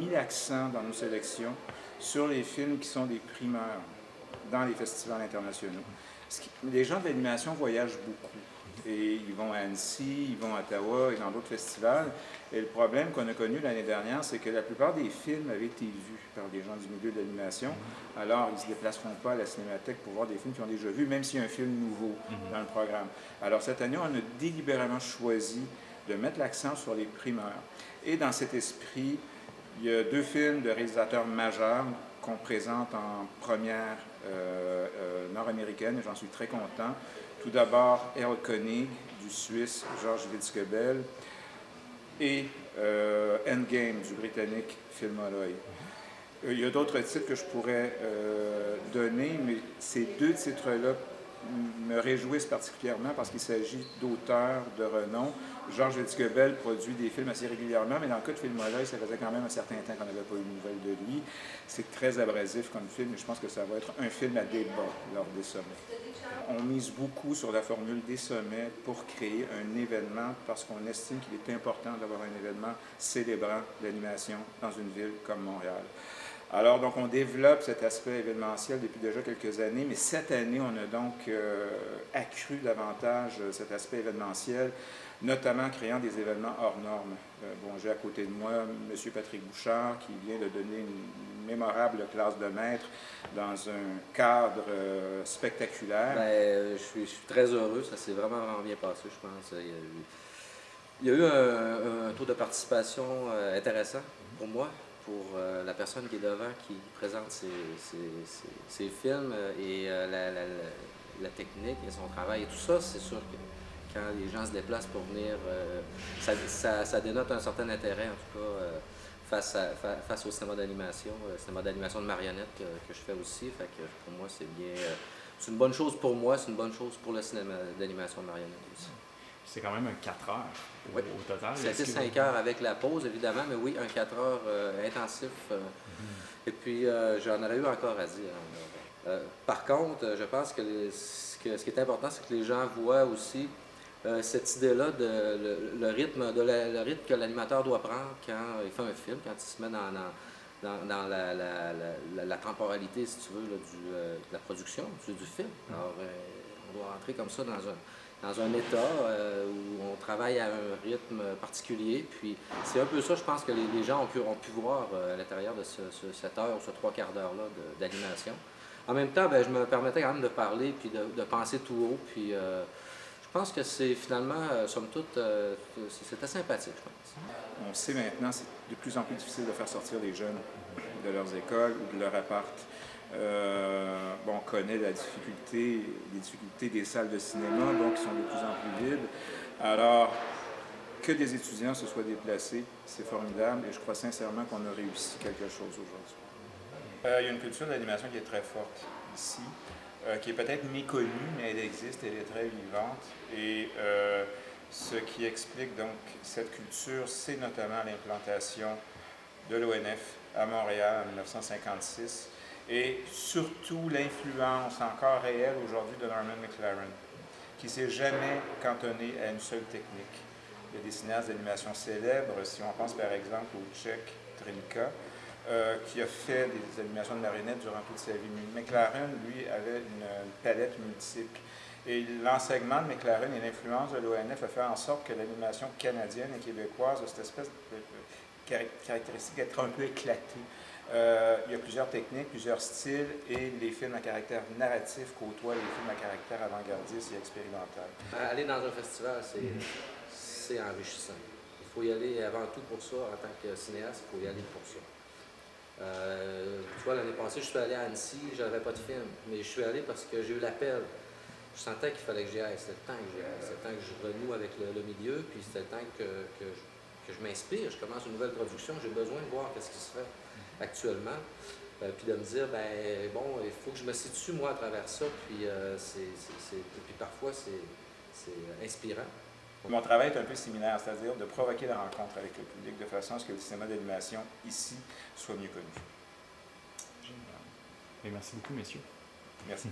mis l'accent dans nos sélections sur les films qui sont des primeurs dans les festivals internationaux. Les gens de l'animation voyagent beaucoup. Et ils vont à Annecy, ils vont à Ottawa et dans d'autres festivals. Et le problème qu'on a connu l'année dernière, c'est que la plupart des films avaient été vus par des gens du milieu de l'animation. Alors, ils ne se déplaceront pas à la Cinémathèque pour voir des films qu'ils ont déjà vus, même s'il y a un film nouveau dans le programme. Alors, cette année, on a délibérément choisi de mettre l'accent sur les primeurs. Et dans cet esprit, il y a 2 films de réalisateurs majeurs qu'on présente en première nord-américaine, et j'en suis très content. Tout d'abord, Errol Koenig, du Suisse Georges Witzgebel, et Endgame, du Britannique Phil Molloy. Il y a d'autres titres que je pourrais donner, mais ces 2 titres-là me réjouissent particulièrement parce qu'il s'agit d'auteurs de renom. Georges Witzgebel produit des films assez régulièrement, mais dans le cas de Phil Molloy, ça faisait quand même un certain temps qu'on n'avait pas eu de nouvelles de lui. C'est très abrasif comme film, et je pense que ça va être un film à débat lors des sommets. On mise beaucoup sur la formule des sommets pour créer un événement parce qu'on estime qu'il est important d'avoir un événement célébrant l'animation dans une ville comme Montréal. Alors, donc, on développe cet aspect événementiel depuis déjà quelques années, mais cette année, on a donc accru davantage cet aspect événementiel, notamment en créant des événements hors normes. Bon, j'ai à côté de moi M. Patrick Bouchard, qui vient de donner une mémorable classe de maître dans un cadre spectaculaire. Je suis très heureux, ça s'est vraiment bien passé, je pense. Il y a eu un taux de participation intéressant pour moi, pour la personne qui est devant, qui présente ses films et la technique et son travail et tout ça. C'est sûr que quand les gens se déplacent pour venir, ça dénote un certain intérêt, en tout cas, face au cinéma d'animation de marionnettes que je fais aussi. Fait que pour moi, c'est une bonne chose pour moi, c'est une bonne chose pour le cinéma d'animation de marionnettes aussi. C'est quand même un 4 heures au total. C'était 5 heures avec la pause, évidemment, mais oui, un 4 heures intensif. Et puis, j'en aurais eu encore à dire. Par contre, je pense que ce qui est important, c'est que les gens voient aussi cette idée-là de le rythme que l'animateur doit prendre quand il fait un film, quand il se met dans la temporalité, si tu veux, là, de la production du film. Alors, on doit rentrer comme ça dans un état où on travaille à un rythme particulier. Puis c'est un peu ça, je pense, que les gens ont pu voir à l'intérieur de cette heure ou ce 3/4 d'heure-là d'animation. En même temps, je me permettais quand même de parler puis de penser tout haut. Puis je pense que c'est finalement, somme toute, c'était sympathique, je pense. On sait maintenant, c'est de plus en plus difficile de faire sortir les jeunes de leurs écoles ou de leur appart. On connaît les difficultés des salles de cinéma, donc qui sont de plus en plus vides. Alors, que des étudiants se soient déplacés, c'est formidable et je crois sincèrement qu'on a réussi quelque chose aujourd'hui. Il y a une culture d'animation qui est très forte ici, qui est peut-être méconnue, mais elle existe, elle est très vivante. Et ce qui explique donc cette culture, c'est notamment l'implantation de l'ONF à Montréal en 1956. Et surtout l'influence encore réelle aujourd'hui de Norman McLaren, qui ne s'est jamais cantonné à une seule technique. Il y a des cinéastes d'animation célèbres, si on pense par exemple au Tchèque Trinka, qui a fait des animations de marionnettes durant toute sa vie. McLaren, lui, avait une palette multiple. Et l'enseignement de McLaren et l'influence de l'ONF a fait en sorte que l'animation canadienne et québécoise a cette espèce de caractéristique d'être un peu éclatée. Il y a plusieurs techniques, plusieurs styles, et les films à caractère narratif côtoient les films à caractère avant-gardiste et expérimental. Aller dans un festival, c'est enrichissant. Il faut y aller avant tout pour ça, en tant que cinéaste, il faut y aller pour ça. Tu vois, l'année passée, je suis allé à Annecy, je n'avais pas de film, mais je suis allé parce que j'ai eu l'appel. Je sentais qu'il fallait que j'y aille, c'était le temps que j'y aille, c'était le temps que je renoue avec le milieu, puis c'était le temps que je m'inspire, je commence une nouvelle production, j'ai besoin de voir ce qui se fait actuellement, puis de me dire, il faut que je me situe moi à travers ça, puis, puis parfois c'est inspirant. Mon travail est un peu similaire, c'est-à-dire de provoquer la rencontre avec le public de façon à ce que le cinéma d'animation ici soit mieux connu. Génial. Et merci beaucoup, messieurs. Merci.